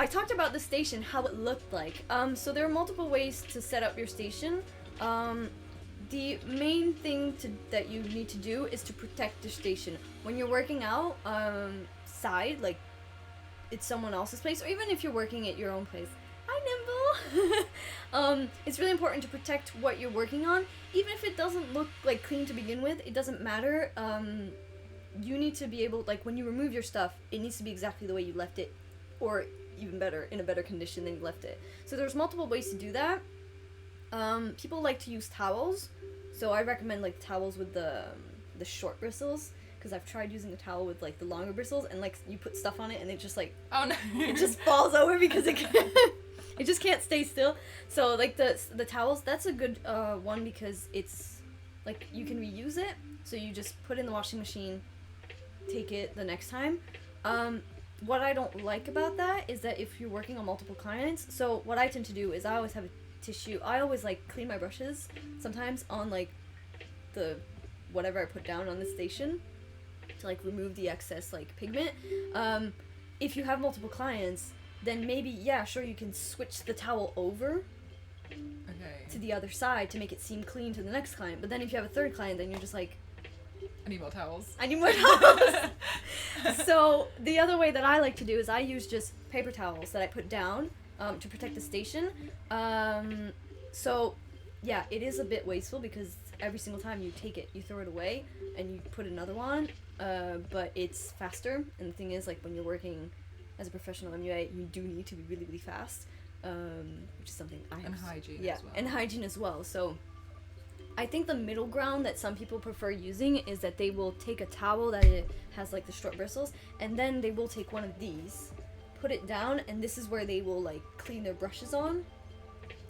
talked about the station, how it looked like. So there are multiple ways to set up your station. The main thing that you need to do is to protect the station. When you're working out, side, like it's someone else's place, or even if you're working at your own place. Hi, Nimble! It's really important to protect what you're working on. Even if it doesn't look like clean to begin with, it doesn't matter. You need to be able, like when you remove your stuff, it needs to be exactly the way you left it, or even better, in a better condition than you left it. So there's multiple ways to do that. People like to use towels, so I recommend like towels with the short bristles, because I've tried using a towel with like the longer bristles, and like you put stuff on it and it just like, oh no, it just falls over because it can't, it just can't stay still. So like the towels, that's a good one, because it's like you can reuse it, so you just put it in the washing machine, take it the next time. What I don't like about that is that if you're working on multiple clients, so what I tend to do is I always have a tissue. I always like clean my brushes sometimes on like the whatever I put down on the station to like remove the excess like pigment. If you have multiple clients, then maybe, yeah, sure, you can switch the towel over to the other side to make it seem clean to the next client. But then if you have a third client, then you're just like, I need more towels. I need more towels. So the other way that I like to do is I use just paper towels that I put down to protect the station. So yeah, it is a bit wasteful because every single time you take it, you throw it away and you put another one. But it's faster. And the thing is, like when you're working as a professional MUA, you do need to be really, really fast, which is something I have. And hygiene as well. And hygiene as well. So I think the middle ground that some people prefer using is that they will take a towel that it has like the short bristles, and then they will take one of these, put it down, and this is where they will like clean their brushes on,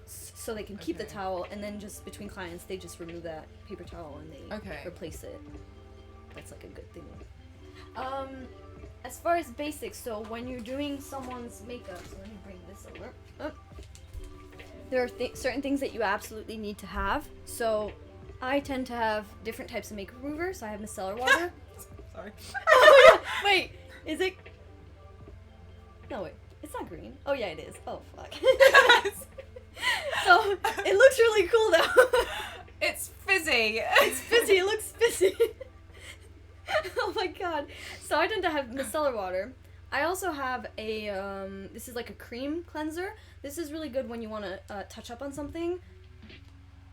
so they can keep the towel, and then just between clients they just remove that paper towel and they replace it. That's like a good thing. As far as basics, so when you're doing someone's makeup, so let me bring this over. Oh. There are certain things that you absolutely need to have. So I tend to have different types of makeup remover. So I have micellar water. Sorry. Oh, yeah. Wait, is it? No, wait. It's not green. Oh, yeah, it is. Oh, fuck. So it looks really cool, though. It's fizzy. It's fizzy. It looks fizzy. Oh, my God. So I tend to have micellar water. I also have a, this is like a cream cleanser. This is really good when you want to touch up on something.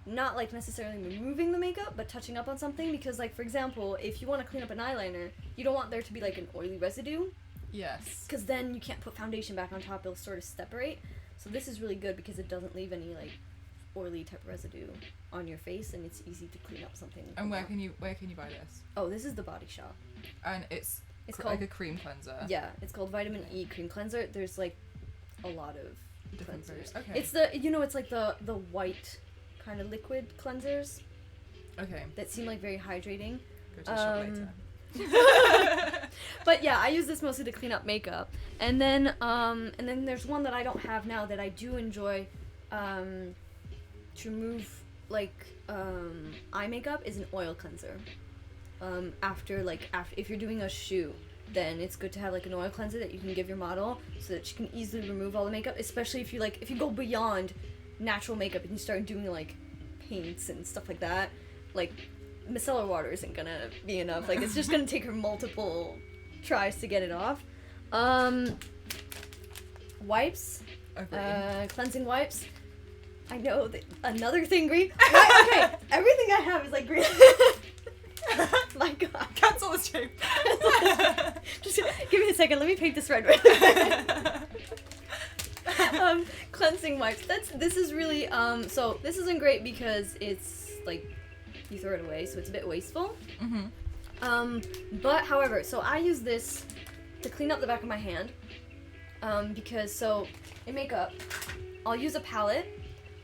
Not like necessarily removing the makeup, but touching up on something. Because like, for example, if you want to clean up an eyeliner, you don't want there to be like an oily residue. Yes. Because then you can't put foundation back on top. It'll sort of separate. So this is really good because it doesn't leave any like oily type residue on your face, and it's easy to clean up something. And where can you buy this? Oh, this is the Body Shop. And it's called like a cream cleanser. Yeah, it's called Vitamin E Cream Cleanser. There's like a lot of different cleansers. Okay. It's the it's like the white kind of liquid cleansers. Okay. That seem like very hydrating. Go to the shop later. But yeah, I use this mostly to clean up makeup. And then there's one that I don't have now that I do enjoy to remove like eye makeup is an oil cleanser. After if you're doing a shoot, then it's good to have like an oil cleanser that you can give your model so that she can easily remove all the makeup, especially if you go beyond natural makeup and you start doing like paints and stuff like that. Like micellar water isn't gonna be enough. Like it's just gonna take her multiple tries to get it off. Wipes. Okay. Cleansing wipes. I know that another thing green. Okay, everything I have is like green. My God. Cancel the stream. Just give me a second. Let me paint this red. Cleansing wipes. This is really so this isn't great because it's like you throw it away, so it's a bit wasteful. Mm-hmm. But however, so I use this to clean up the back of my hand. Because so in makeup, I'll use a palette,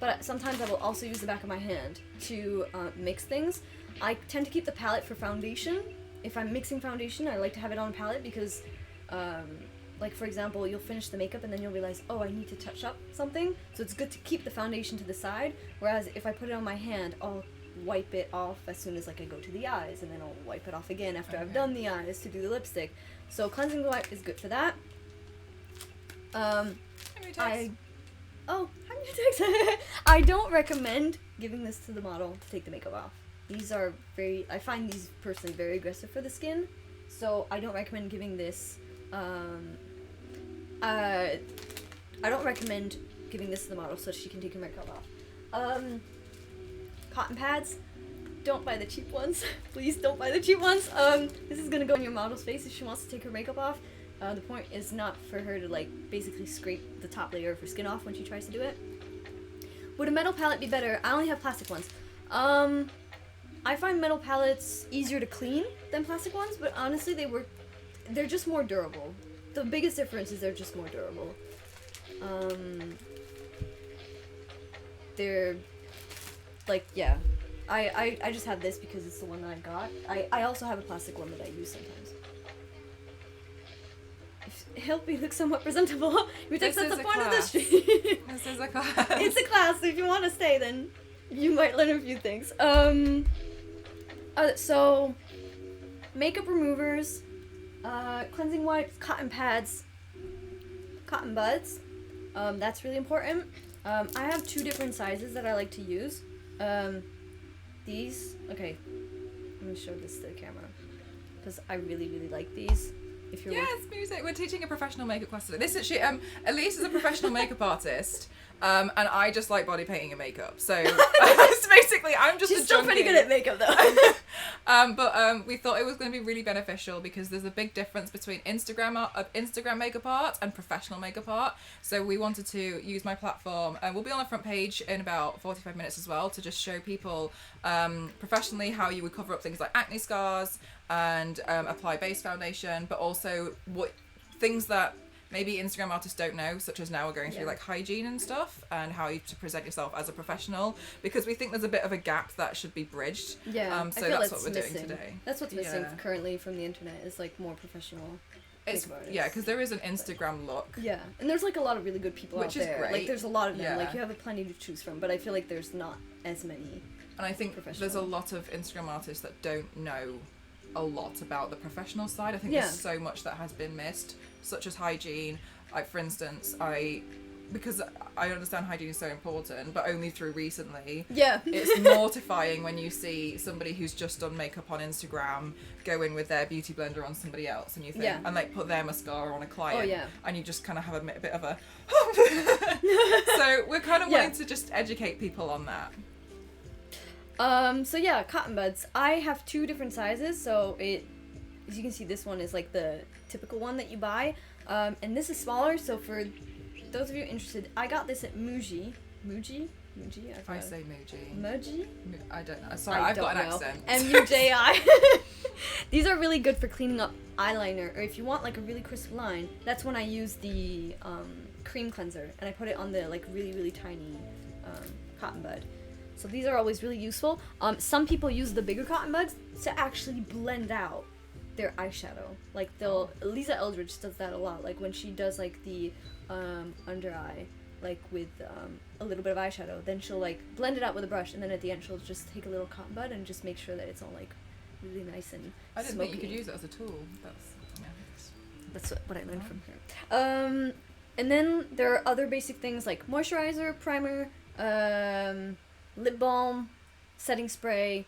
but sometimes I will also use the back of my hand to mix things. I tend to keep the palette for foundation. If I'm mixing foundation, I like to have it on a palette because, like for example, you'll finish the makeup and then you'll realize, oh, I need to touch up something. So it's good to keep the foundation to the side. Whereas if I put it on my hand, I'll wipe it off as soon as like I go to the eyes, and then I'll wipe it off again after I've done the eyes to do the lipstick. So cleansing wipe is good for that. How many takes? I don't recommend giving this to the model to take the makeup off. These are I find these personally very aggressive for the skin, so I don't recommend giving this. I don't recommend giving this to the model so she can take her makeup off. Cotton pads. Don't buy the cheap ones. Please don't buy the cheap ones. This is gonna go on your model's face if she wants to take her makeup off. The point is not for her to like basically scrape the top layer of her skin off when she tries to do it. Would a metal palette be better? I only have plastic ones. I find metal palettes easier to clean than plastic ones, but honestly they're just more durable. The biggest difference is they're just more durable. They're like, yeah. I just have this because it's the one that I got. I also have a plastic one that I use sometimes. Help me look somewhat presentable. That's the point of this stream. This is a class. It's a class, so if you want to stay, then you might learn a few things. So, makeup removers, cleansing wipes, cotton pads, cotton buds. That's really important. I have 2 different sizes that I like to use. These, okay, I'm gonna show this to the camera because I really, really like these. If you're music. We're teaching a professional makeup class today. This is Elise is a professional makeup artist, and I just like body painting and makeup. So it's basically I'm just She's a still junkie. pretty good at makeup though. But we thought it was going to be really beneficial because there's a big difference between Instagram makeup art and professional makeup art. So we wanted to use my platform, and we'll be on the front page in about 45 minutes as well to just show people professionally how you would cover up things like acne scars and apply base foundation, but also what things that maybe Instagram artists don't know, such as now we're going through like hygiene and stuff and how you to present yourself as a professional, because we think there's a bit of a gap that should be bridged. Yeah, so that's what we're doing today. That's what's missing currently from the internet is like more professional. Because there is an Instagram look. Yeah, and there's like a lot of really good people out there. Which is great. Like there's a lot of them. Like you have plenty to choose from, but I feel like there's not as many. And I think there's a lot of Instagram artists that don't know a lot about the professional side. I think there's so much that has been missed, such as hygiene. Like for instance, because I understand hygiene is so important, but only through recently. Yeah. It's mortifying when you see somebody who's just done makeup on Instagram go in with their beauty blender on somebody else, and you think, and like put their mascara on a client, and you just kind of have a bit of a. So we're kind of wanting to just educate people on that. So yeah, cotton buds. I have 2 different sizes, so as you can see, this one is like the typical one that you buy, and this is smaller. So for those of you interested, I got this at Muji. If I say Muji. Muji? I don't know. Sorry, I've got an accent. MUJI. These are really good for cleaning up eyeliner, or if you want like a really crisp line. That's when I use the cream cleanser, and I put it on the like really, really tiny cotton bud. So these are always really useful. Some people use the bigger cotton buds to actually blend out their eyeshadow. Like Lisa Eldridge does that a lot. Like when she does like the under eye, like with a little bit of eyeshadow, then she'll like blend it out with a brush, and then at the end she'll just take a little cotton bud and just make sure that it's all like really nice and I didn't smoky. think you could use it as a tool. That's what I learned from her. And then there are other basic things like moisturizer, primer, lip balm, setting spray,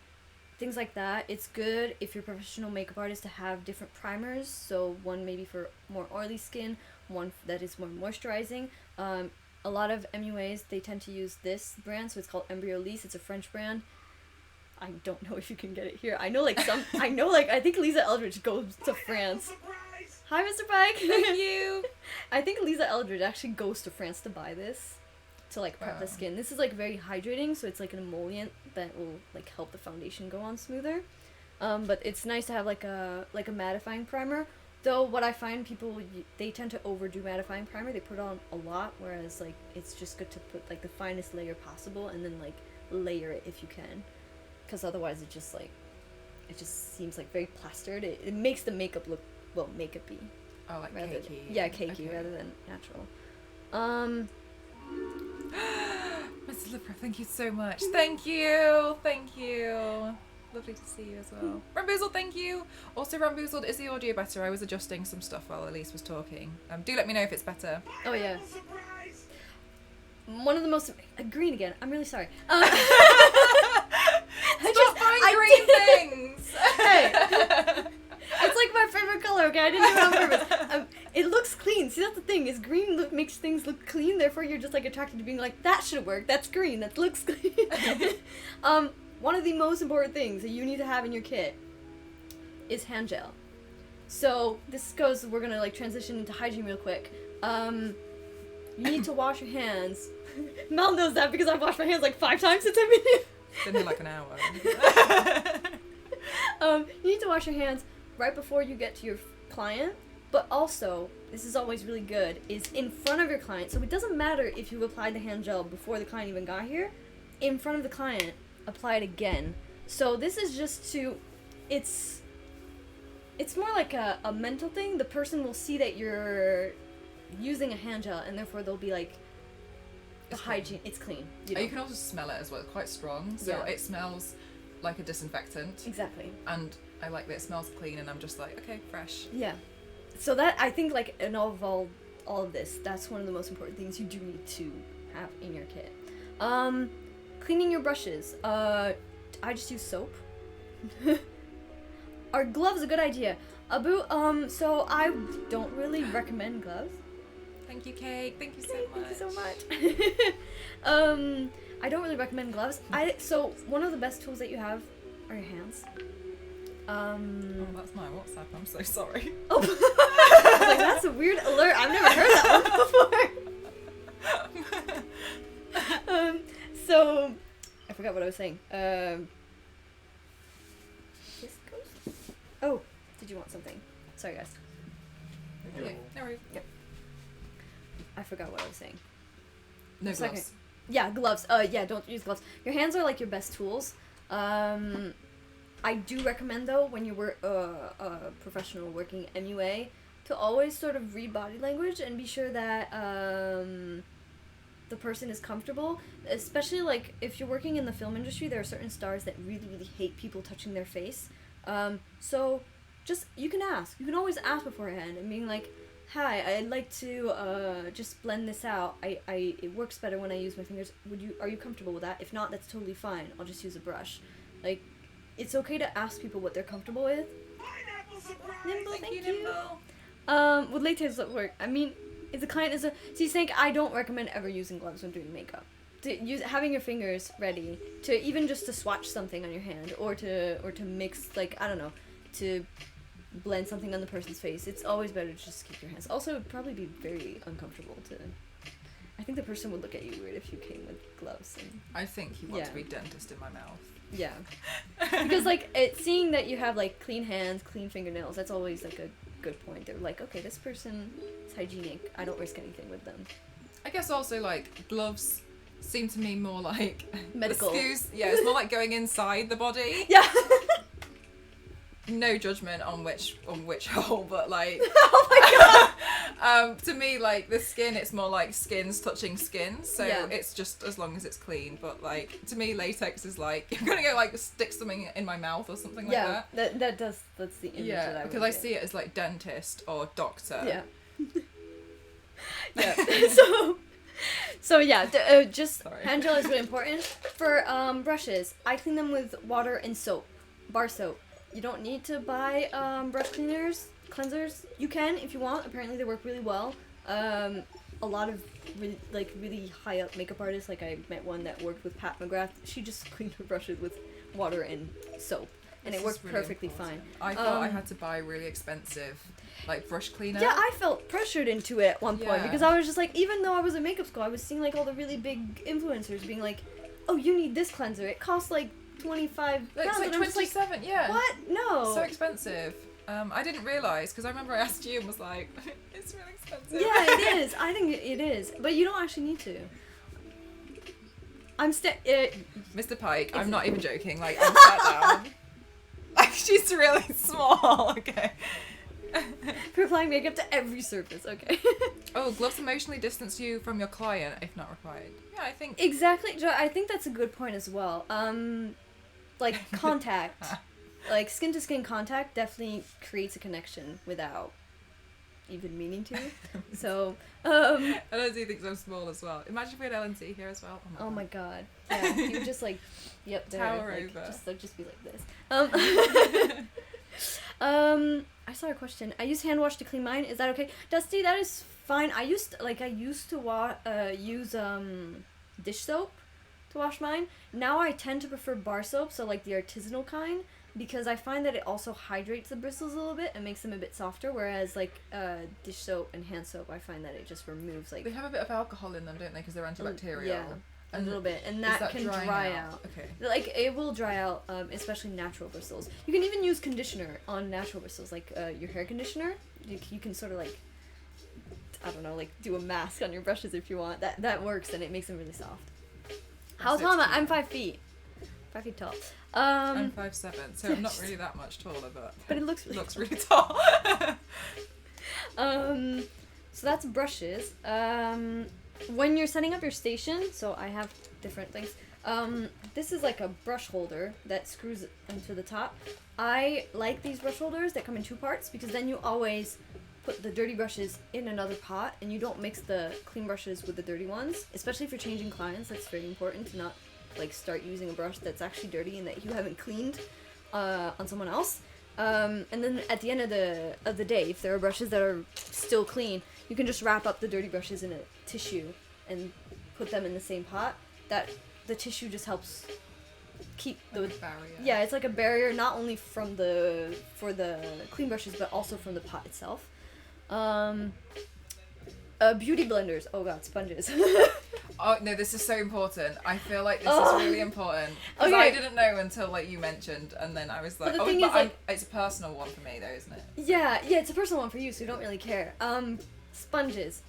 things like that. It's good if you're a professional makeup artist to have different primers. So one maybe for more oily skin, one that is more moisturizing. A lot of MUAs, they tend to use this brand, so it's called Embryolisse. It's a French brand. I don't know if you can get it here. I know like I think Lisa Eldridge goes to France. Hi, Mr. Pike. Thank you. I think Lisa Eldridge actually goes to France to buy this. To like prep the skin. This is like very hydrating, so it's like an emollient that will like help the foundation go on smoother. But it's nice to have like a mattifying primer. Though what I find people, they tend to overdo mattifying primer. They put on a lot, whereas like it's just good to put like the finest layer possible and then like layer it if you can, because otherwise it just seems like very plastered. It makes the makeup look makeup-y. Oh, like cakey. Yeah, cakey rather than natural. Mrs. Lipref, thank you so much. Thank you. Lovely to see you as well. Ramboozled, thank you. Also, Ramboozled, is the audio better? I was adjusting some stuff while Elise was talking. Do let me know if it's better. Oh yeah. one of the most green again. I'm really sorry. Stop buying green things. Hey, it's like my favorite color. Okay, I didn't do it on purpose. It looks clean. See, that's the thing. Is green makes things look clean. Therefore, you're just like attracted to being like that should work. That's green. That looks clean. One of the most important things that you need to have in your kit is hand gel. So this goes. We're gonna like transition into hygiene real quick. You need to wash your hands. Mel knows that because I've washed my hands like 5 times since I've been here. Been here like an hour. You need to wash your hands right before you get to your client, but also, this is always really good, is in front of your client. So it doesn't matter if you've applied the hand gel before the client even got here. In front of the client, apply it again. So this is just to, it's more like a mental thing. The person will see that you're using a hand gel, and therefore they'll be like, the hygiene, it's clean. You can also smell it as well. It's quite strong, so it smells like a disinfectant. Exactly. And I like that it smells clean, and I'm just like, okay, fresh. Yeah. So that, I think, like, in all of this, that's one of the most important things you do need to have in your kit. Cleaning your brushes. I just use soap. Are gloves a good idea? Abu, so I don't really recommend gloves. Thank you, Kate. Thank you so much. Thank you so much. I don't really recommend gloves. So one of the best tools that you have are your hands. Oh, that's my WhatsApp. I'm so sorry. Oh, I was like, that's a weird alert. I've never heard that one before. So I forgot what I was saying. This goes. Oh, did you want something? Sorry, guys. Yeah, no worries. Yep. I forgot what I was saying. No Second. gloves. Yeah, gloves. Yeah, don't use gloves. Your hands are like your best tools. I do recommend though, when you're a professional working anyway, to always sort of read body language and be sure that the person is comfortable. Especially like if you're working in the film industry, there are certain stars that really, really hate people touching their face. So just, you can ask. You can always ask beforehand and being like, hi, I'd like to just blend this out. It works better when I use my fingers. Are you comfortable with that? If not, that's totally fine. I'll just use a brush. Like, it's okay to ask people what they're comfortable with. Nimble, thank you. Nimble. With latex at work, I mean, if the client is so you think I don't recommend ever using gloves when doing makeup. Having your fingers ready to even just to swatch something on your hand or to mix, like, I don't know, to blend something on the person's face. It's always better to just keep your hands. Also, it would probably be very uncomfortable to. I think the person would look at you weird if you came with gloves. And, I think you want to be dentist in my mouth. Yeah. Because, like, seeing that you have, like, clean hands, clean fingernails, that's always, like, a good point. They're like, okay, this person is hygienic. I don't risk anything with them. I guess also, like, gloves seem to me more like... medical. It's more like going inside the body. Yeah. No judgment on which hole, but like... Oh my god! To me, like, the skin, it's more like skins touching skin, so Yeah. it's just as long as it's clean, but like, to me, latex is like, you're gonna go like stick something in my mouth or something like that. That's the image that I because I see it as like dentist or doctor. Yeah. Yeah. So yeah, just Sorry. hand gel is really important. For brushes, I clean them with water and soap, bar soap. You don't need to buy brush cleansers. You can if you want. Apparently they work really well. A lot of really high up makeup artists, like I met one that worked with Pat McGrath. She just cleaned her brushes with water and soap, and it worked really perfectly fine. I thought I had to buy really expensive like brush cleaner. Yeah, I felt pressured into it at one point because I was just like, even though I was in makeup school, I was seeing like all the really big influencers being like, oh, you need this cleanser. It costs like 25 It's pounds. like And I'm just 27, yeah. what? No. So expensive. I didn't realise, because I remember I asked you and was like, it's really expensive. Yeah, it is. I think it is. But you don't actually need to. Mr. Pike, I'm not even joking, like, I'm sat down. Like, she's really small, okay. For applying makeup to every surface, okay. Oh, gloves emotionally distance you from your client if not required. Yeah, I think... Exactly. I think that's a good point as well. Like, contact. Like, skin-to-skin contact definitely creates a connection without even meaning to. So, I don't do think I'm small as well. Imagine if we had LNT here as well. oh my god. Yeah, you would just like, yep, there. Tower Like, over. just be like this. I saw a question. I use hand wash to clean mine. Is that okay? Dusty, that is fine. I used to use dish soap to wash mine. Now I tend to prefer bar soap, so like the artisanal kind, because I find that it also hydrates the bristles a little bit and makes them a bit softer, whereas like dish soap and hand soap, I find that it just removes like... They have a bit of alcohol in them, don't they? Because they're antibacterial. Yeah, a little bit. And that can dry out. Okay. Like, it will dry out, especially natural bristles. You can even use conditioner on natural bristles, like your hair conditioner. You can sort of like, I don't know, like do a mask on your brushes if you want. That works, and it makes them really soft. How tall am I? I'm 5 feet. 5 feet tall. I'm 5'7", so I'm not really that much taller, but it looks really looks really tall. So that's brushes. When you're setting up your station, so I have different things. This is like a brush holder that screws into the top. I like these brush holders that come in 2 parts, because then you always put the dirty brushes in another pot and you don't mix the clean brushes with the dirty ones, especially if you're changing clients. That's very important to not like start using a brush that's actually dirty and that you haven't cleaned on someone else. And then at the end of the day, if there are brushes that are still clean, you can just wrap up the dirty brushes in a tissue and put them in the same pot. That the tissue just helps keep the barrier. Yeah, it's like a barrier, not only for the clean brushes, but also from the pot itself. Beauty blenders. Oh god, sponges. Oh no, this is so important. I feel like this is really important, because Okay. I didn't know until like you mentioned, and then I was like, But the oh, thing but is, like- it's a personal one for me though, isn't it? Yeah, it's a personal one for you, so you don't really care. Sponges.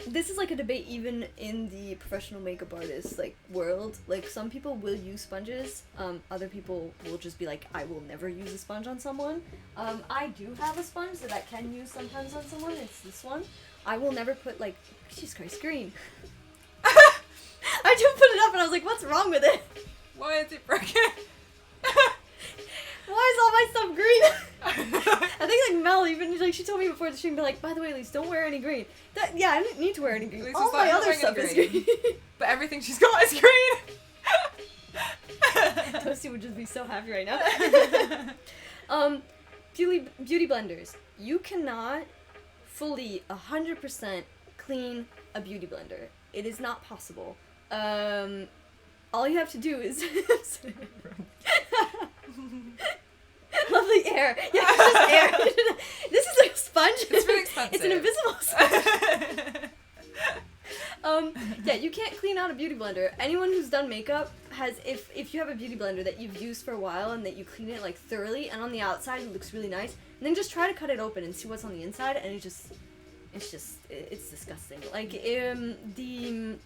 This is like a debate even in the professional makeup artist like world. Like, some people will use sponges. Other people will just be like, I will never use a sponge on someone. I do have a sponge that I can use sometimes on someone. It's this one. I will never put like, Jesus Christ, green. I just put it up and I was like, what's wrong with it? Why is it broken? Why is all my stuff green? I think like Mel even like she told me before the stream, be like, by the way, Elise, don't wear any green. Yeah, I didn't need to wear any green. Elise All was like, my "I'm not other wearing stuff any is green." green. But everything she's got is green. Toasty would just be so happy right now. Beauty blenders. You cannot fully 100% clean a beauty blender. It is not possible. All you have to do is lovely air. Yeah, it's just air. This is like a sponge. It's really expensive. It's an invisible sponge. Yeah, you can't clean out a beauty blender. Anyone who's done makeup has, if you have a beauty blender that you've used for a while and that you clean it like thoroughly, and on the outside it looks really nice, and then just try to cut it open and see what's on the inside, and it's disgusting. Like, the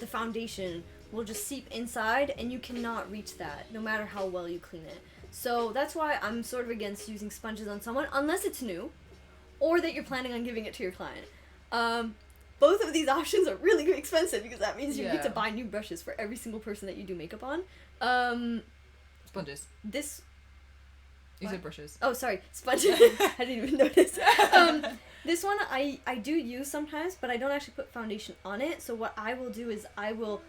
foundation will just seep inside, and you cannot reach that no matter how well you clean it. So that's why I'm sort of against using sponges on someone, unless it's new, or that you're planning on giving it to your client. Both of these options are really expensive, because that means you need to buy new brushes for every single person that you do makeup on. Sponges. You said brushes. Oh, sorry, sponges. I didn't even notice. This one I do use sometimes, but I don't actually put foundation on it. So what I will do is I will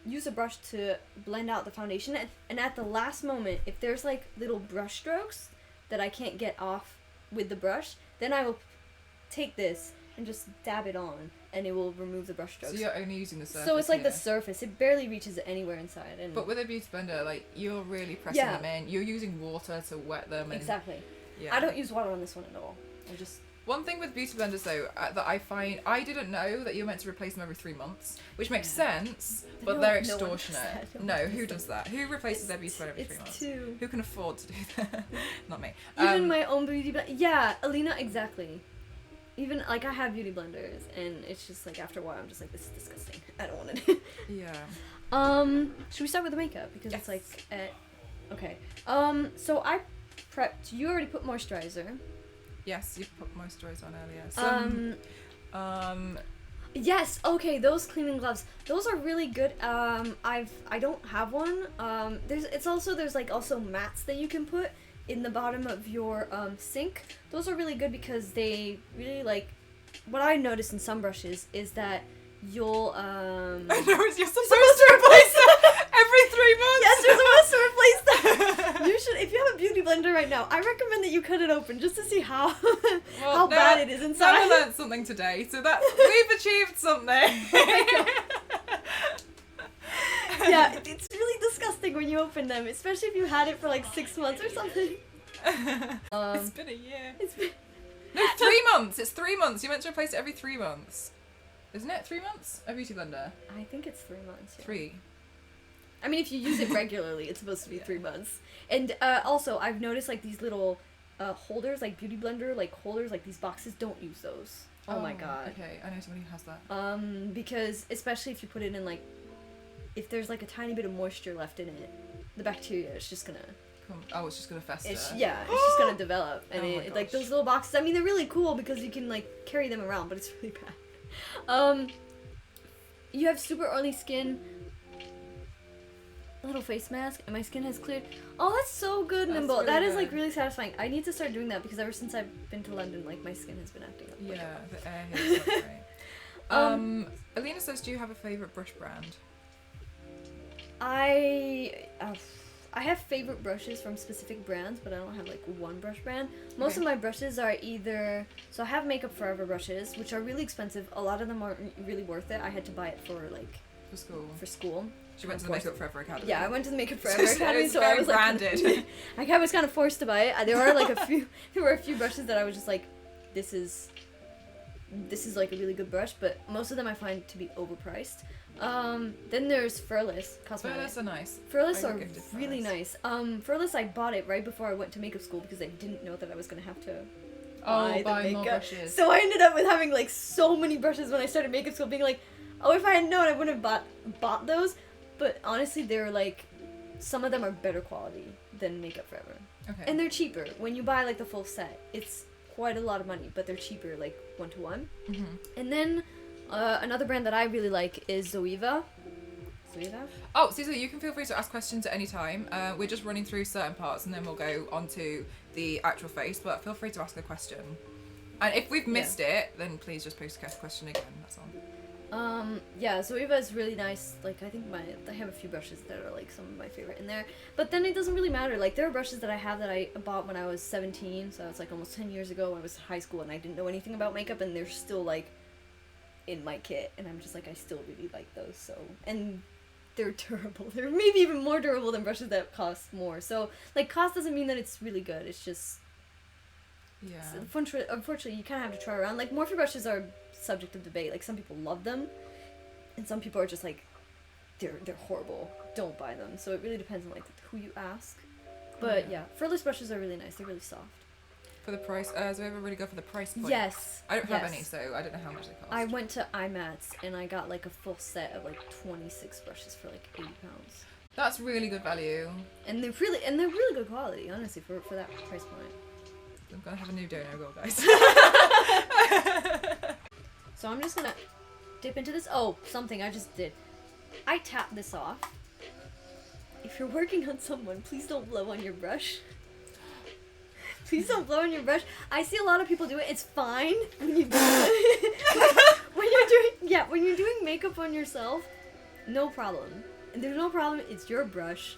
use a brush to blend out the foundation, and at the last moment, if there's like little brush strokes that I can't get off with the brush, then I will take this and just dab it on, and it will remove the brush strokes. So you're only using the surface. So it's like here. the surface. It barely reaches anywhere inside. And But with a beauty blender, like, you're really pressing them in. You're using water to wet them. And, exactly. Yeah. I don't use water on this one at all. I just... One thing with beauty blenders though that I find, I didn't know that you're meant to replace them every 3 months, which makes sense, but No- they're no one does extortionate. that. No, who does that? Who replaces their beauty blender every 3 It's months? 2. Who can afford to do that? Not me. Even my own beauty blender. Yeah, Alina, exactly. Even, like, I have beauty blenders, and it's just, like, after a while, I'm just like, this is disgusting. I don't want it. Yeah. Should we start with the makeup? Because Yes. it's, like, okay. So I prepped, you already put moisturizer. Yes, you put moisturizer on earlier. Yes, okay, those cleaning gloves. Those are really good. I don't have one. There's also mats that you can put in the bottom of your sink. Those are really good because they really like. What I noticed in some brushes is that you'll I know you're supposed to replace that every 3 months. Yes, you're supposed to replace that. You should, if you have a beauty blender right now, I recommend that you cut it open just to see how bad it is inside. I learned something today, so that we've achieved something. Yeah, it's really disgusting when you open them, especially if you had it for like 6 months or something. It's been a year. It's been... No, 3 months. It's 3 months. You meant to replace it every 3 months. Isn't it 3 months? A beauty blender? I think it's 3 months. Yeah. 3. I mean, if you use it regularly, it's supposed to be 3 months. And also, I've noticed like these little holders, like beauty blender, like holders, like these boxes, don't use those. Oh my god. Okay, I know somebody who has that. Because especially if you put it in like, if there's like a tiny bit of moisture left in it, the bacteria is just gonna... Oh, it's just gonna fester. It's just gonna develop, and Oh like those little boxes. I mean, they're really cool because you can like carry them around, but it's really bad. You have super oily skin. A little face mask, and my skin has cleared. Oh, that's so good, That's Nimble. really That is good. like really satisfying. I need to start doing that because ever since I've been to London, like my skin has been acting up. Yeah, the air here is so great. Alina says, do you have a favourite brush brand? I have favorite brushes from specific brands, but I don't have like one brush brand. Most of my brushes are either, so I have Makeup Forever brushes, which are really expensive. A lot of them aren't really worth it. I had to buy it for like For school. school. She went to the Makeup Forever Academy. Yeah, I went to the Makeup Forever Academy, it's so very I was branded. like, I was kind of forced to buy it. There are like there were a few brushes that I was just like, this is like a really good brush, but most of them I find to be overpriced. Then there's Furless Cosmetics. Furless are nice. Furless I are gifted really Furless. nice. Furless I bought it right before I went to makeup school because I didn't know that I was gonna have to buy buy the more makeup. brushes. So I ended up with having like so many brushes when I started makeup school, being like, oh, if I had known, I wouldn't have bought those. But honestly, they're like, some of them are better quality than Makeup Forever, Okay. and they're cheaper. When you buy like the full set, it's quite a lot of money, but they're cheaper, like 1-to-1. Mm-hmm. And then another brand that I really like is Zoeva. Oh, Cecil, you can feel free to ask questions at any time. We're just running through certain parts and then we'll go on to the actual face, but feel free to ask a question. And if we've missed it, then please just post a question again, that's all. Yeah, Zoeva is really nice. Like, I think I have a few brushes that are like some of my favorite in there. But then it doesn't really matter. Like, there are brushes that I have that I bought when I was 17, so it's like almost 10 years ago when I was in high school and I didn't know anything about makeup, and they're still like in my kit, and I'm just like, I still really like those. So, and they're durable. They're maybe even more durable than brushes that cost more. So, like, cost doesn't mean that it's really good. It's just, Yeah. unfortunately, you kind of have to try around. Like, Morphe brushes are subject of debate. Like, some people love them, and some people are just like, they're horrible. Don't buy them. So it really depends on like who you ask. But yeah, Furless brushes are really nice. They're really soft. For the price, so we ever really go for the price point? Yes. I don't have any, so I don't know how much they cost. I went to IMATS and I got like a full set of like 26 brushes for like £80. That's really good value. And they're really good quality, honestly, for that price point. I'm gonna have a new donor goal, guys. So I'm just gonna dip into this. Oh, something I just did. I tapped this off. If you're working on someone, please don't blow on your brush. Please don't blow on your brush. I see a lot of people do it. It's fine when you do it. when you're doing makeup on yourself, no problem. And there's no problem. It's your brush.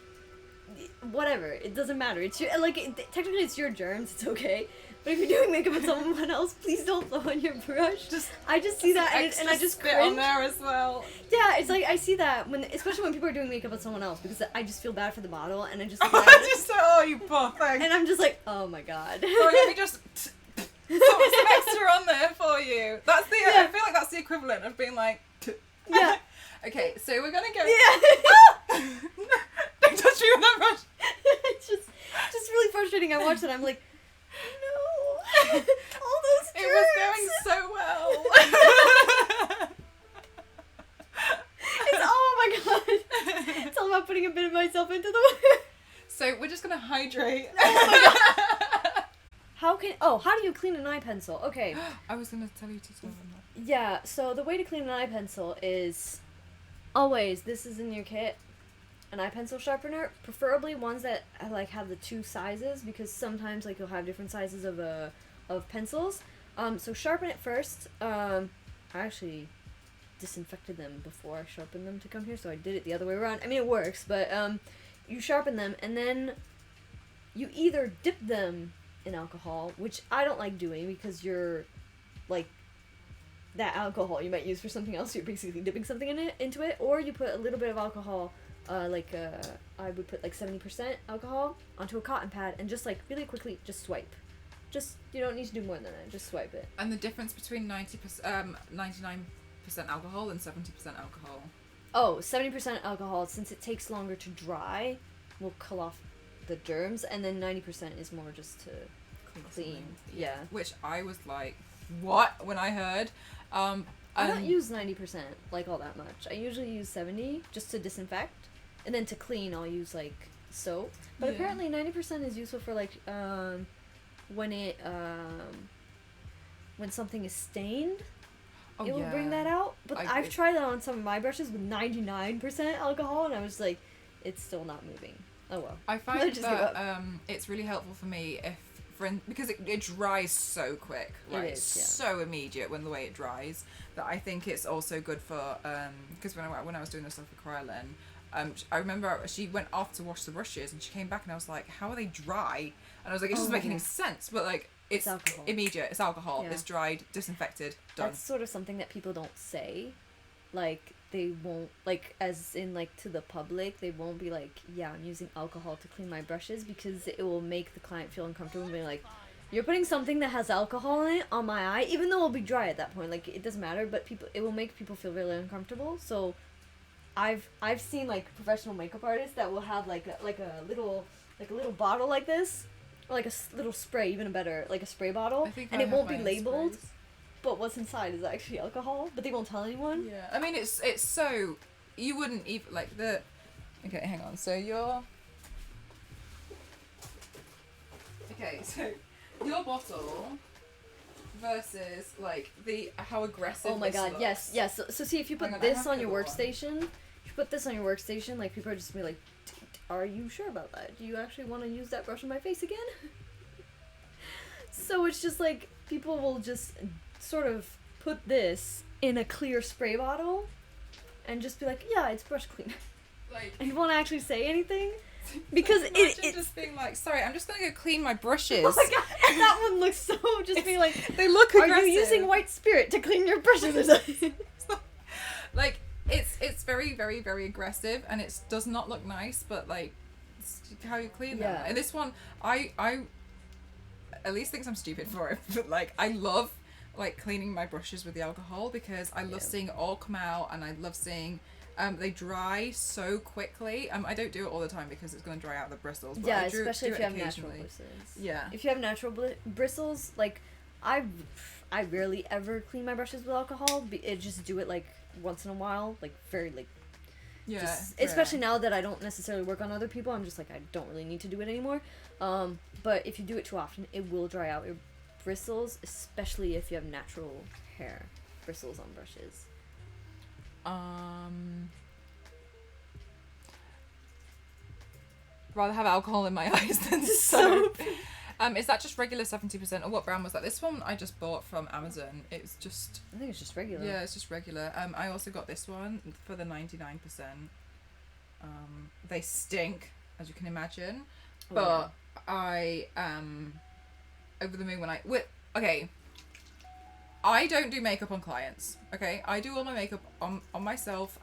Whatever. It doesn't matter. It's your technically it's your germs. It's okay. But if you're doing makeup on someone else, please don't blow on your brush. I just see that and I just spit cringe. on there as well. Yeah, it's like I see that especially when people are doing makeup on someone else, because I just feel bad for the model and I just Oh, you poor thing. and I'm just like, oh my god. So let me just put some extra on there for you. That's the. I feel like that's the equivalent of being like. Yeah. Okay, so we're gonna go. Yeah. Don't touch me with that brush. It's just really frustrating. I watched it. I'm like, no. All those germs. It was going so well. Oh my god. It's all about putting a bit of myself into the work. So we're just gonna hydrate. Oh my god. How do you clean an eye pencil? Okay. I was gonna tell you to tell them that. Yeah, so the way to clean an eye pencil is always, this is in your kit, an eye pencil sharpener, preferably ones that like have the two sizes, because sometimes like you'll have different sizes of pencils. So sharpen it first. I actually disinfected them before I sharpened them to come here, so I did it the other way around. I mean, it works, but you sharpen them, and then you either dip them in alcohol, which I don't like doing because you're like that alcohol you might use for something else, you're basically dipping something into it, or you put a little bit of alcohol, I would put like 70% alcohol onto a cotton pad and just like really quickly just swipe. Just, you don't need to do more than that, just swipe it. And the difference between 99% alcohol and 70% alcohol? Oh, 70% alcohol, since it takes longer to dry, will kill off the germs, and then 90% is more just to clean. Yeah. Which I was like, what? When I heard. I don't use 90% like all that much. I usually use 70 just to disinfect, and then to clean I'll use like soap. But apparently 90% is useful for like when something is stained. It will bring that out. But I've tried that on some of my brushes with 99% alcohol, and I was like, it's still not moving. Oh well. I find that it's really helpful for me because it dries so quick, right? It is, so immediate when the way it dries, that I think it's also good for because when I was doing the stuff for Krylin, I remember she went off to wash the brushes and she came back and I was like, how are they dry? And I was like, it doesn't make any sense, but like it's alcohol. Immediate, it's alcohol, it's dried, disinfected, done. That's sort of something that people don't say, like they won't, like as in like to the public, they won't be like, yeah, I'm using alcohol to clean my brushes, because it will make the client feel uncomfortable and be like, you're putting something that has alcohol in it on my eye, even though it'll be dry at that point, like it doesn't matter, but it will make people feel really uncomfortable. So I've seen like professional makeup artists that will have like a little bottle like this, or like a little spray, even better, like a spray bottle, and it won't be labeled. Sprays. But what's inside is actually alcohol, but they won't tell anyone. Yeah, I mean it's so you wouldn't even like the. Okay, hang on. So your bottle versus like how aggressive. Oh my god, looks. yes. So see, if you put this on your workstation, like people are just gonna be like, are you sure about that? Do you actually want to use that brush on my face again? So it's just like people will just sort of put this in a clear spray bottle and just be like, yeah, it's brush cleaner. Like, and you won't actually say anything because it's just being like, sorry, I'm just gonna go clean my brushes. Oh my god, and that one looks so just being like, they look aggressive. Are you using white spirit to clean your brushes or something? Like it's very, very, very aggressive, and it does not look nice, but like it's how you clean them. And this one, I at least thinks I'm stupid for it, but like I love like cleaning my brushes with the alcohol, because I love seeing it all come out, and I love seeing they dry so quickly. I don't do it all the time because it's going to dry out the bristles, but yeah, especially if you have natural bristles. Yeah, if you have natural bristles, like I rarely ever clean my brushes with alcohol. Just do it like once in a while, like very like especially now that I don't necessarily work on other people, I'm just like, I don't really need to do it anymore. But if you do it too often, it will dry out your bristles, especially if you have natural hair bristles on brushes. Rather have alcohol in my eyes than soap. Is that just regular 70%, or what brand was that? This one I just bought from Amazon. It's just, I think it's just regular. Yeah, it's just regular. I also got this one for the 99%. They stink, as you can imagine, but I am over the moon when okay, I don't do makeup on clients, okay? I do all my makeup on myself.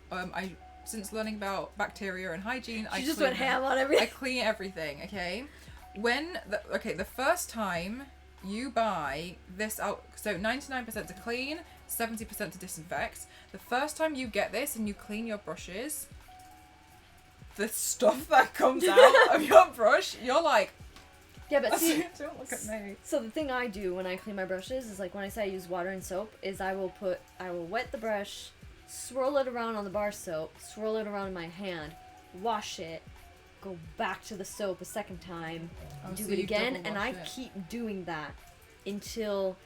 Since learning about bacteria and hygiene, I just went ham on everything. I clean everything, okay? The first time you buy this out, so 99% to clean, 70% to disinfect. The first time you get this and you clean your brushes, the stuff that comes out of your brush, you're like, yeah, but see, don't look at me. So the thing I do when I clean my brushes is, like, when I say I use water and soap, is I will wet the brush, swirl it around on the bar soap, swirl it around in my hand, wash it, go back to the soap a second time, do it again, and I keep doing that until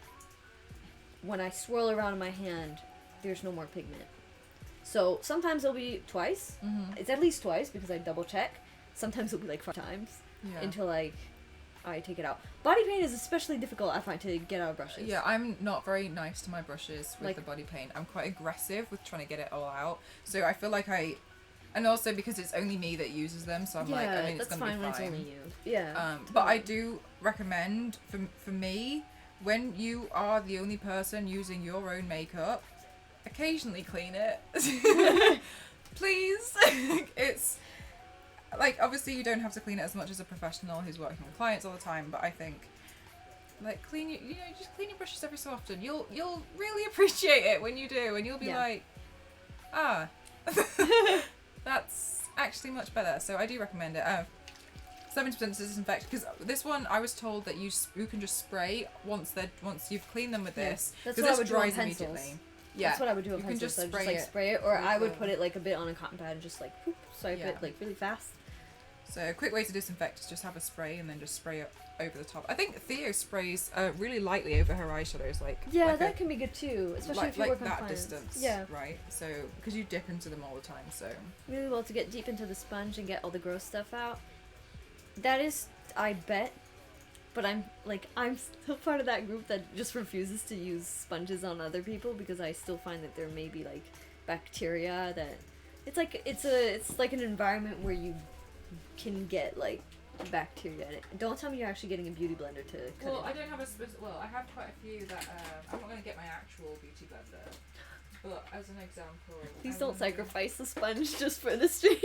when I swirl around in my hand, there's no more pigment. So sometimes it'll be twice. It's at least twice because I double check. Sometimes it'll be like 5 times until like I take it out. Body paint is especially difficult, I find, to get out of brushes. Yeah, I'm not very nice to my brushes with the body paint. I'm quite aggressive with trying to get it all out. So I feel like and also because it's only me that uses them, so I'm like, I mean, it's gonna be fine. When it's only you. Yeah. But I do recommend, for me, when you are the only person using your own makeup, occasionally clean it. Please. It's like, obviously you don't have to clean it as much as a professional who's working with clients all the time, but I think like just clean your brushes every so often. You'll really appreciate it when you do, and you'll be like, that's actually much better. So I do recommend it. 70% disinfect, because this one I was told that you can just spray once you've cleaned them with this, because this dries immediately. Yeah, that's what I would do with pencils. You can just spray it, or I would put it like a bit on a cotton pad and just like swipe it like really fast. So a quick way to disinfect is just have a spray and then just spray it over the top. I think Theo sprays really lightly over her eyeshadows, that can be good too, especially if you work on that clients. Distance. Yeah. Right. So because you dip into them all the time, so really well to get deep into the sponge and get all the gross stuff out. That is, I bet, but I'm still part of that group that just refuses to use sponges on other people because I still find that there may be like bacteria that it's like an environment where you can get like bacteria in it. Don't tell me you're actually getting a beauty blender to cut it. I don't have I have quite a few that I'm not going to get my actual beauty blender, but as an example, please don't sacrifice the sponge just for the stream.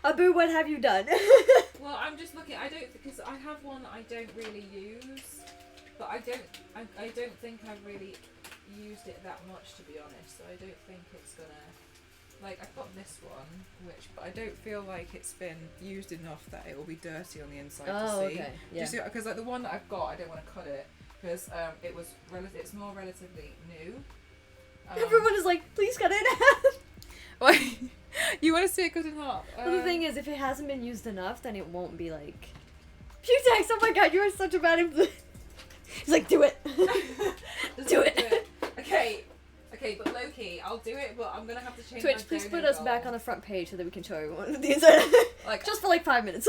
Abu, what have you done? Well, I'm just looking. Because I have one that I don't really use, but I don't think I've really used it that much, to be honest. So I don't think it's gonna. Like, I've got this one, but I don't feel like it's been used enough that it will be dirty on the inside to see. Okay. Yeah. Because like the one that I've got, I don't want to cut it because it's more relatively new. Everyone is like, please cut it. Why? You want to see it cut in half? Well, the thing is, if it hasn't been used enough, then it won't be like, Putex, oh my god, you are such a bad influence. He's like, do it. Do it. Okay, but low-key, I'll do it, but I'm going to have to change Twitch, my please donor put us goal. back on the front page so that we can show everyone the inside. Like, just for like 5 minutes.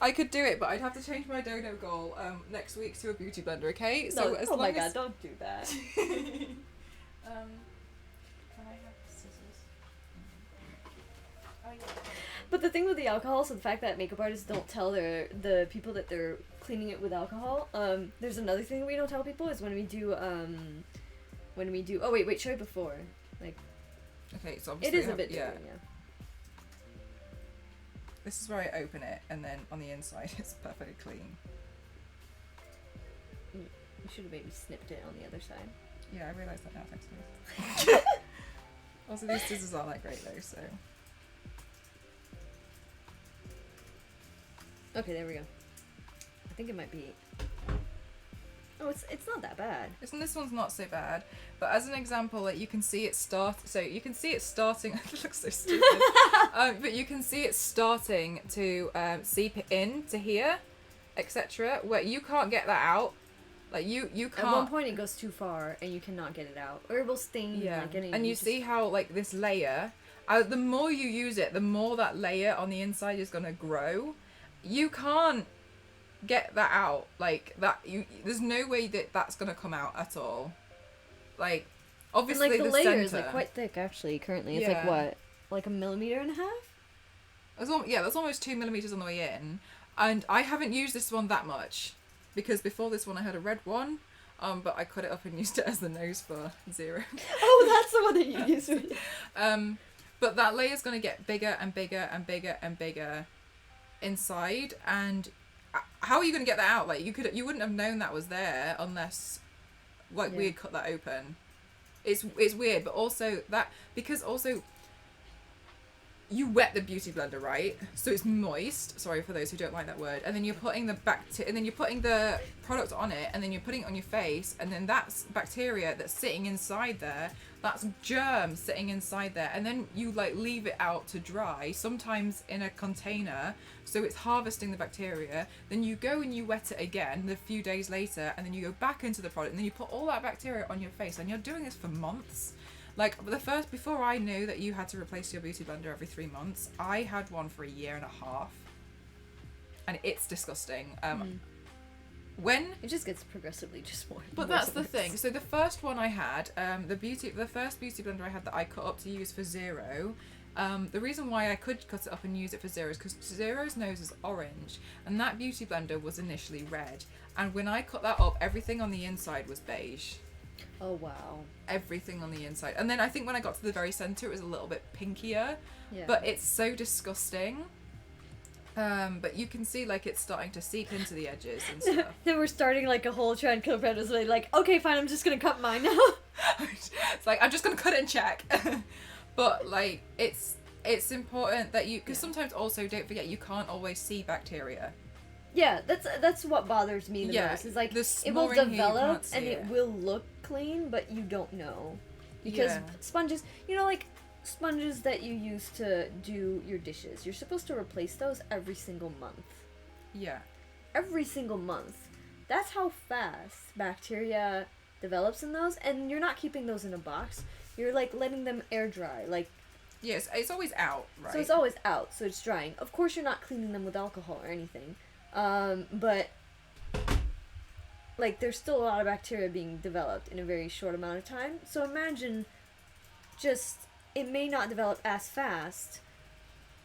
I could do it, but I'd have to change my dono goal next week to a beauty blender, okay? So oh my god, don't do that. Can I have scissors? Oh, yeah. But the thing with the alcohol, so the fact that makeup artists don't tell the people that they're cleaning it with alcohol, there's another thing we don't tell people is when we do oh wait, show it before. Like, okay, so obviously it is a bit different, yeah. This is where I open it, and then on the inside it's perfectly clean. You should have maybe snipped it on the other side. Yeah, I realise that now, thanks guys. Also, these scissors aren't that great though, so. Okay, there we go. I think it might be. Oh, it's not that bad. This one's not so bad, but as an example, like you can see it starting. It looks so stupid. But you can see it starting to seep into here, etc. Where you can't get that out. Like you can't. At one point, it goes too far, and you cannot get it out, or it will stain. Yeah, like, and you see how like this layer. The more you use it, the more that layer on the inside is gonna grow. You can't get that out like that. There's no way that that's gonna come out at all. Like obviously and, like, the layer center is like quite thick actually. Currently, it's like what, like 1.5 millimeters? That's almost 2 millimeters on the way in. And I haven't used this one that much because before this one I had a red one, but I cut it up and used it as the nose for 0. Oh, that's the one that you used. But that layer's gonna get bigger and bigger and bigger and bigger inside, and how are you going to get that out? Like you wouldn't have known that was there unless like we had cut that open. It's weird, but also that because also you wet the beauty blender, right? So it's moist. Sorry for those who don't like that word. And then you're putting the product on it, and then you're putting it on your face, and then that's bacteria that's sitting inside there. That's germs sitting inside there, and then you like leave it out to dry, sometimes in a container, so it's harvesting the bacteria. Then you go and you wet it again a few days later, and then you go back into the product, and then you put all that bacteria on your face, and you're doing this for months. Like before I knew that you had to replace your beauty blender every 3 months, I had one for a year and a half, and it's disgusting. When It just gets progressively just more. But worse that's and the worse. thing. So the first one I had, the first beauty blender I had that I cut up to use for Zero. The reason why I could cut it up and use it for Zero is because Zero's nose is orange, and that beauty blender was initially red. And when I cut that up, everything on the inside was beige. Oh wow. Everything on the inside. And then I think when I got to the very center, it was a little bit pinkier. Yeah. But it's so disgusting. But you can see like it's starting to seep into the edges and stuff. Then we're starting like a whole trend kill predators. Like, okay, fine, I'm just gonna cut mine now. It's like I'm just gonna cut it and check. But like it's important that you, because sometimes also don't forget you can't always see bacteria. Yeah, that's what bothers me the most. Is like it will develop and it will look clean, but you don't know because sponges, like sponges that you use to do your dishes, you're supposed to replace those every single month. Yeah. Every single month. That's how fast bacteria develops in those, and you're not keeping those in a box. You're like letting them air dry, like. Yes, it's always out, right? So it's always out, so it's drying. Of course, you're not cleaning them with alcohol or anything. But like there's still a lot of bacteria being developed in a very short amount of time. So imagine it may not develop as fast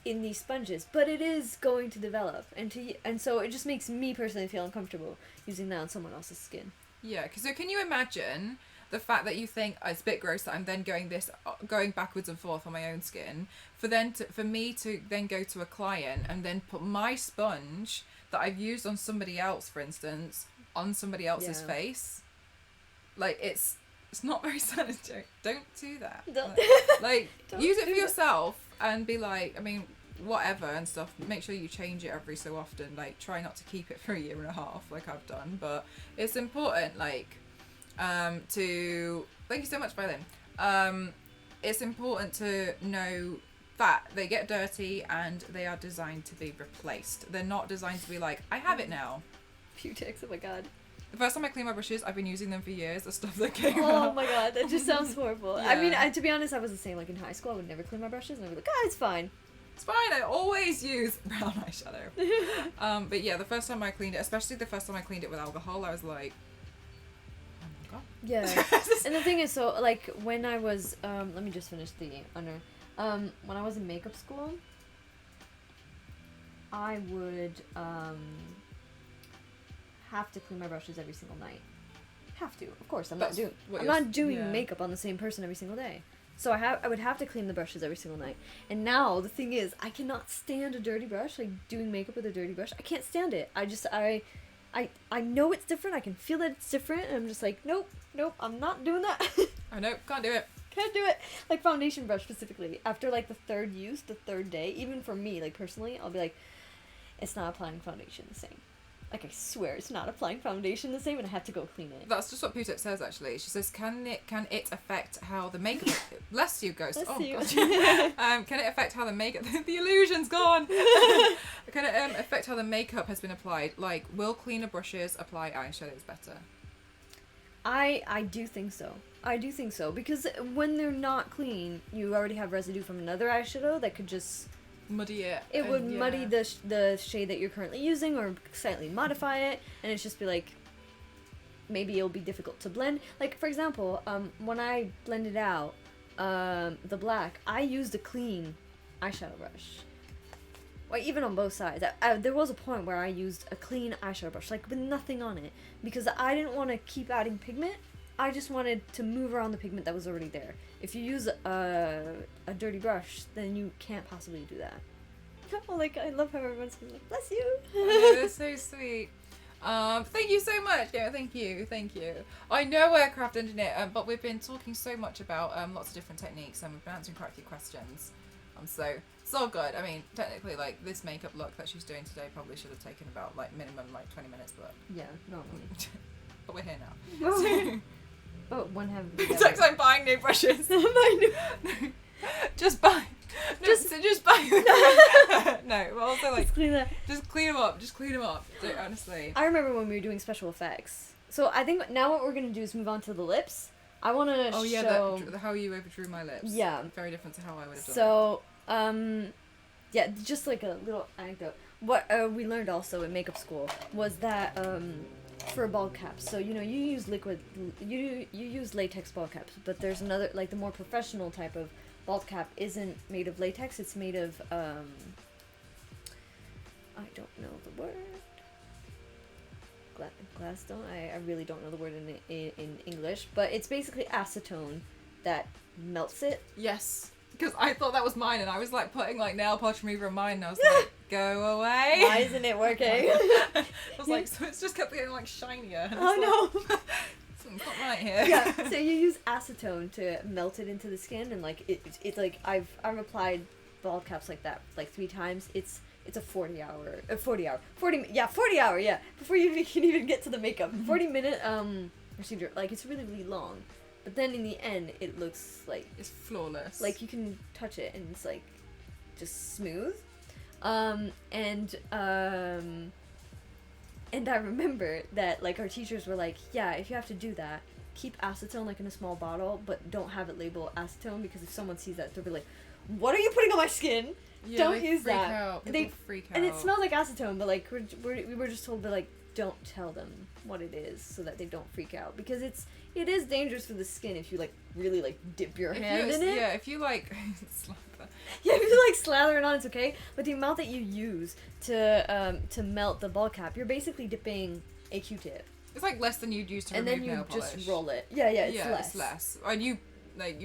in these sponges, but it is going to develop, and so it just makes me personally feel uncomfortable using that on someone else's skin. Yeah, so can you imagine the fact that you think it's a bit gross that I'm then going backwards and forth on my own skin, for me to then go to a client and then put my sponge that I've used on somebody else, for instance, on somebody else's face. Like it's not very sanitary. Don't do that. Like Don't use it do for yourself and be like, I mean, whatever and stuff. Make sure you change it every so often. Like try not to keep it for a year and a half like I've done, but it's important to thank you so much, Violin. It's important to know that they get dirty and they are designed to be replaced. They're not designed to be like, I have it now. Putex, oh my god. The first time I clean my brushes, I've been using them for years, the stuff that came Oh out. my god, that just sounds horrible. Yeah. I mean, to be honest, I was the same. Like in high school, I would never clean my brushes, and I'd be like, it's fine. It's fine, I always use brown eyeshadow. But yeah, the first time I cleaned it, especially the first time I cleaned it with alcohol, I was like, oh my god. Yeah. And the thing is, so like when I was, let me just finish the under. When I was in makeup school, I would have to clean my brushes every single night. Have to, of course. I'm not doing makeup on the same person every single day. So I would have to clean the brushes every single night. And now the thing is, I cannot stand a dirty brush. Like doing makeup with a dirty brush, I can't stand it. I know it's different. I can feel that it's different, and I'm just like, nope, I'm not doing that. I know, can't do it. Can't do it. Like foundation brush specifically. After like the third use, the third day, even for me, like personally, I'll be like, it's not applying foundation the same. Like I swear, it's not applying foundation the same, and I have to go clean it. That's just what Putex says actually. She says, can it affect how the makeup bless you, ghost. Bless oh you. God. Can it affect how the makeup the illusion's gone. Can it affect how the makeup has been applied? Like, will cleaner brushes apply eyeshadows better? I do think so. I do think so, because when they're not clean, you already have residue from another eyeshadow that could just muddy it. It would muddy the shade that you're currently using, or slightly modify it, and it's just be like, maybe it'll be difficult to blend. Like for example, when I blended out the black, I used a clean eyeshadow brush. Well, even on both sides. There was a point where I used a clean eyeshadow brush, like with nothing on it, because I didn't want to keep adding pigment. I just wanted to move around the pigment that was already there. If you use a dirty brush, then you can't possibly do that. Oh, like, I love how everyone's like, bless you. Oh, that's so sweet. Thank you so much. Yeah, thank you. I know we're craft engineer, but we've been talking so much about lots of different techniques, and we've been answering quite a few questions. So it's all good. I mean, technically, like this makeup look that she's doing today probably should have taken about like minimum like 20 minutes, but Yeah, normally. but we're here now. But one have. It's like I'm buying new brushes. Just buy. Just buy. No, but also like just clean them up. So, honestly. I remember when we were doing special effects. So I think now what we're gonna do is move on to the lips. I want to Oh yeah, show. how you overdrew my lips. Yeah. Very different to how I would have done. So, yeah, just like a little anecdote. What we learned also in makeup school was that for ball caps, so you know you use you use latex ball caps, but there's another, like the more professional type of ball cap isn't made of latex. It's made of I don't know the word. Gladstone. I really don't know the word in English, but it's basically acetone that melts it. Yes, because I thought that was mine, and I was like putting like nail polish remover on mine, and I was like, go away. Why isn't it working? I was like, so it's just kept getting like shinier. And Oh no. Something's not right here. Yeah, so you use acetone to melt it into the skin, and like it's like I've applied ball caps like that like 3 times. It's a 40 hour before you can even get to the makeup. 40-minute procedure. Like it's really, really long, but then in the end it looks like It's flawless. like you can touch it and it's like just smooth. And I remember that like our teachers were like, yeah, if you have to do that, keep acetone like in a small bottle, but don't have it labeled acetone, because if someone sees that, they'll be like, what are you putting on my skin? yeah, Don't they use freak that. Out. They People freak out. And it smells like acetone, but like we were just told to like don't tell them what it is so that they don't freak out, because it is dangerous for the skin if you like really like dip your hand in it. Yeah, if you like slap that. Yeah, if you like slather it on, it's okay. But the amount that you use to melt the ball cap, you're basically dipping a Q-tip, It's like less than you'd use to and remove then you nail polish. just roll it. Yeah, it's less. It's less. And you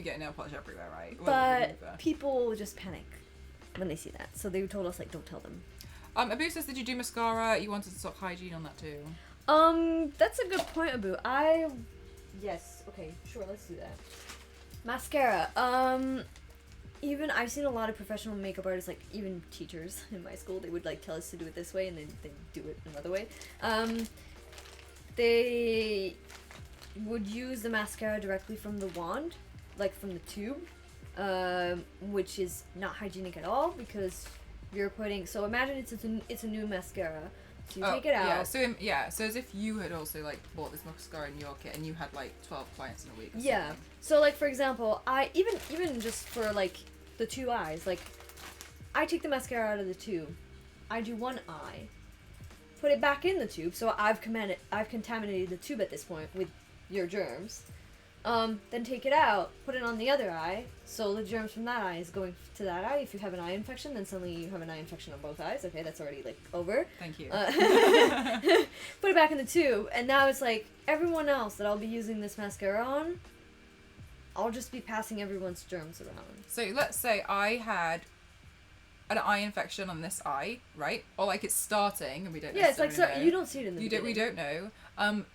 get nail polish everywhere, right? But people just panic when they see that, so they told us like don't tell them. Abu says, did you do mascara? You wanted to talk hygiene on that too. That's a good point, Abu. Yes, okay, sure, let's do that. Mascara. Even I've seen a lot of professional makeup artists, like even teachers in my school, they would like tell us to do it this way and then they do it another way. They would use the mascara directly from the wand, like from the tube, which is not hygienic at all, because you're putting, so imagine it's a new mascara. So you take it out. So as if you had also like bought this mascara in your kit and you had like 12 clients in a week. Or yeah. something. So like for example, I even just for like the 2 eyes, like I take the mascara out of the tube, I do one eye, put it back in the tube. So I've contaminated the tube at this point with your germs. Then take it out, put it on the other eye, so the germs from that eye is going to that eye. If you have an eye infection, then suddenly you have an eye infection on both eyes. Okay, that's already like over. Thank you. Put it back in the tube, and now it's like everyone else that I'll be using this mascara on, I'll just be passing everyone's germs around. So let's say I had an eye infection on this eye, right? Or like it's starting and we don't. Yeah, it's like necessarily know. you don't see it in the beginning. We don't know.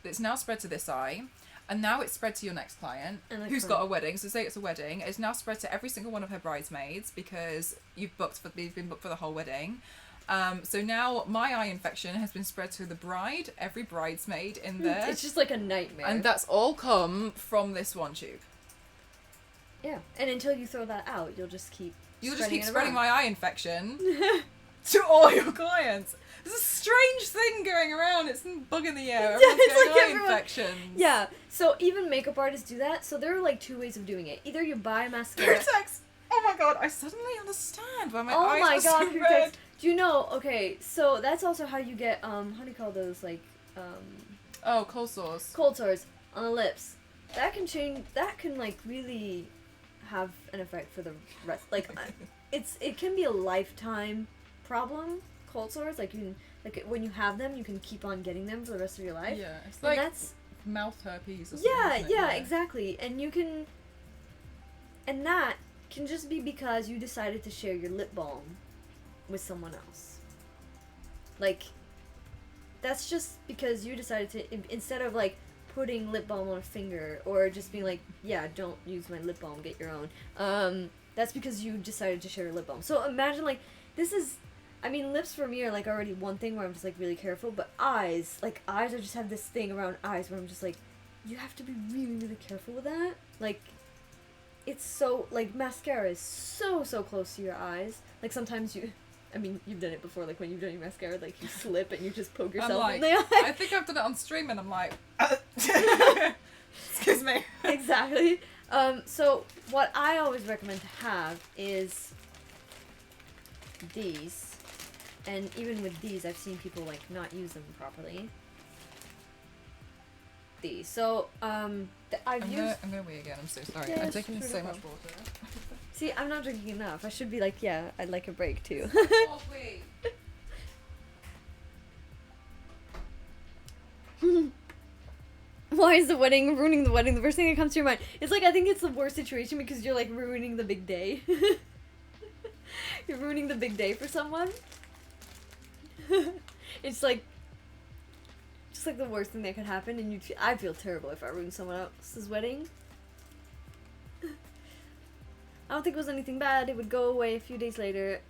It's now spread to this eye. And now it's spread to your next client, who's got a wedding. So say it's a wedding. It's now spread to every single one of her bridesmaids, because you've been booked for the whole wedding. So now my eye infection has been spread to the bride, every bridesmaid in there. It's just like a nightmare. And that's all come from this one tube. Yeah, and until you throw that out, you'll just keep spreading my eye infection to all your clients. There's a strange thing going around. It's a bug in the air. Everyone's getting eye infections. Yeah, so even makeup artists do that. So there are like 2 ways of doing it. Either you buy mascara. Puretex! Oh my god, I suddenly understand why my eyes my are so god, Puretex. red. Do you know, okay, so that's also how you get, how do you call those, like, Oh, cold sores. cold sores on the lips. That can, like, really have an effect for the rest. Like, it can be a lifetime problem. Cold sores, like when you have them, you can keep on getting them for the rest of your life. Yeah, it's and like that's mouth herpes or something. Yeah, exactly. And that can just be because you decided to share your lip balm with someone else. Like, that's just because you decided to, instead of like putting lip balm on a finger or just being like, yeah, don't use my lip balm, get your own. That's because you decided to share your lip balm. So imagine like lips for me are like already one thing where I'm just like really careful, but eyes, I just have this thing around eyes where I'm just like, you have to be really, really careful with that. Like, it's so, like, mascara is so close to your eyes. Like, sometimes you've done it before, like when you've done your mascara, like you slip and you just poke yourself in the eye. I think I've done it on stream and I'm like, Excuse me. Exactly. So what I always recommend to have is these, and even with these, I've seen people like not use them properly. These. So I'm gonna wee again. I'm so sorry. Yeah, I'm it's taking true, so no much problem. water. See, I'm not drinking enough. I should be like, yeah, I'd like a break too. Oh wait. Why is the wedding ruining the wedding? The first thing that comes to your mind. It's like, I think it's the worst situation because you're like ruining the big day. You're ruining the big day for someone. It's like just like the worst thing that could happen, and I feel terrible if I ruin someone else's wedding. I don't think it was anything bad. It would go away a few days later.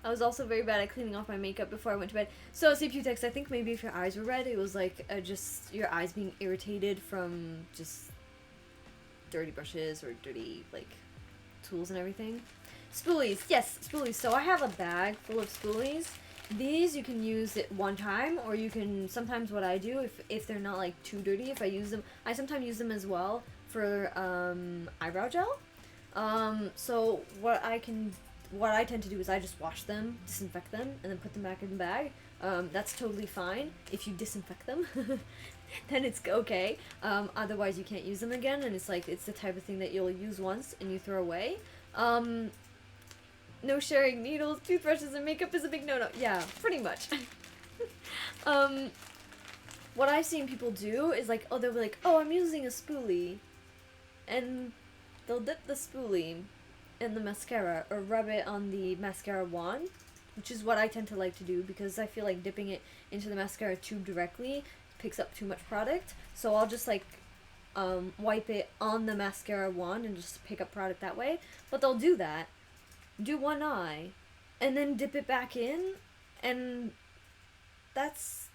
I was also very bad at cleaning off my makeup before I went to bed. So, CPU text, I think maybe if your eyes were red, it was like just your eyes being irritated from just dirty brushes or dirty, like, tools and everything. Spoolies. Yes, spoolies. So, I have a bag full of spoolies. These you can use it one time, or you can, sometimes what I do, if they're not, like, too dirty, if I use them, I sometimes use them as well for eyebrow gel. So, what I tend to do is I just wash them, disinfect them, and then put them back in the bag. That's totally fine. If you disinfect them, then it's okay. Otherwise, you can't use them again, and it's like, it's the type of thing that you'll use once and you throw away. No sharing needles, toothbrushes, and makeup is a big no-no. Yeah, pretty much. What I've seen people do is like, they'll be like, I'm using a spoolie. And they'll dip the spoolie in the mascara or rub it on the mascara wand, which is what I tend to like to do because I feel like dipping it into the mascara tube directly picks up too much product. So I'll just like wipe it on the mascara wand and just pick up product that way. But they'll do that, do one eye, and then dip it back in, and that's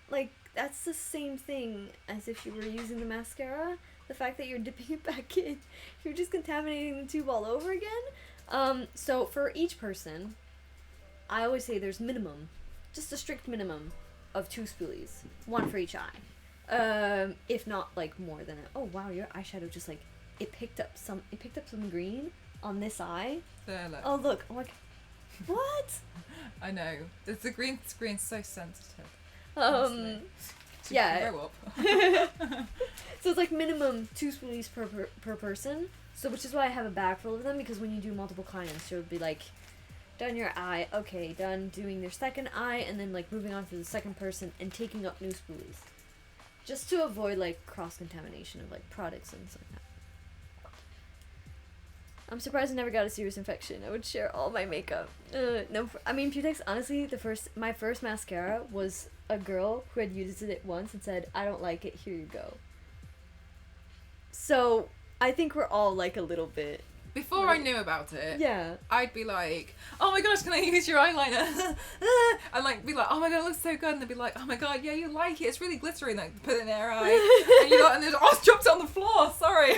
the same thing as if you were using the mascara. The fact that you're dipping it back in, you're just contaminating the tube all over again. So for each person, I always say there's just a strict minimum of 2 spoolies, 1 for each eye. If not like more than it. Oh wow, your eyeshadow just like it picked up some green on this eye. There, look. Oh look, oh my god. What? I know. The green screen's so sensitive. Yeah. Grow up. So it's like minimum 2 spoolies per person. So which is why I have a bag full of them, because when you do multiple clients, you'll be like, done your eye, okay, done doing their second eye, and then like moving on to the second person and taking up new spoolies, just to avoid like cross contamination of like products and stuff like that. I'm surprised I never got a serious infection. I would share all my makeup. No, I mean, Putex, honestly, my first mascara was a girl who had used it once and said, I don't like it, here you go. So, I think we're all like a little bit... Before I knew about it, yeah, I'd be like, oh my gosh, can I use your eyeliner? And like be like, oh my god, it looks so good. And they'd be like, oh my god, yeah, you like it. It's really glittery. And like put it in their eye. And then it's dropped on the floor. Sorry.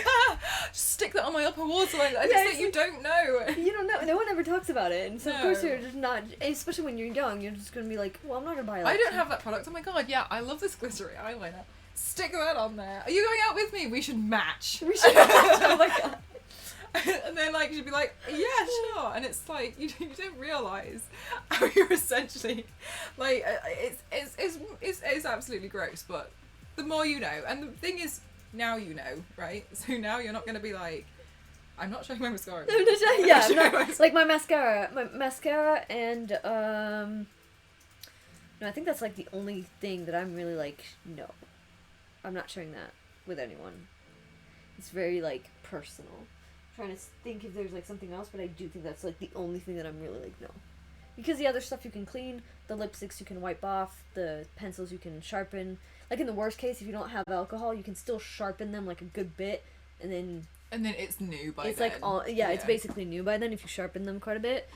Just stick that on my upper waterline. I just think you don't know. You don't know. No one ever talks about it. And so of course No. you're just not, especially when you're young, you're just going to be like, well, I'm not going to buy that. I don't have that product. Oh my god, yeah, I love this glittery eyeliner. Stick that on there. Are you going out with me? We should match. We should oh my god. And then like she'd be like, yeah, sure. And it's like you don't realise how you're essentially like it's absolutely gross. But the more you know, and the thing is, now you know, right? So now you're not going to be like, I'm not showing my mascara. Like my mascara and no, I think that's like the only thing that I'm really like, no, I'm not sharing that with anyone. It's very like personal. Trying to think if there's like something else, but I do think that's like the only thing that I'm really like, no, because the other stuff you can clean, the lipsticks you can wipe off, the pencils you can sharpen. Like in the worst case, if you don't have alcohol, you can still sharpen them like a good bit, and then it's new by it's then. like all it's basically new by then if you sharpen them quite a bit.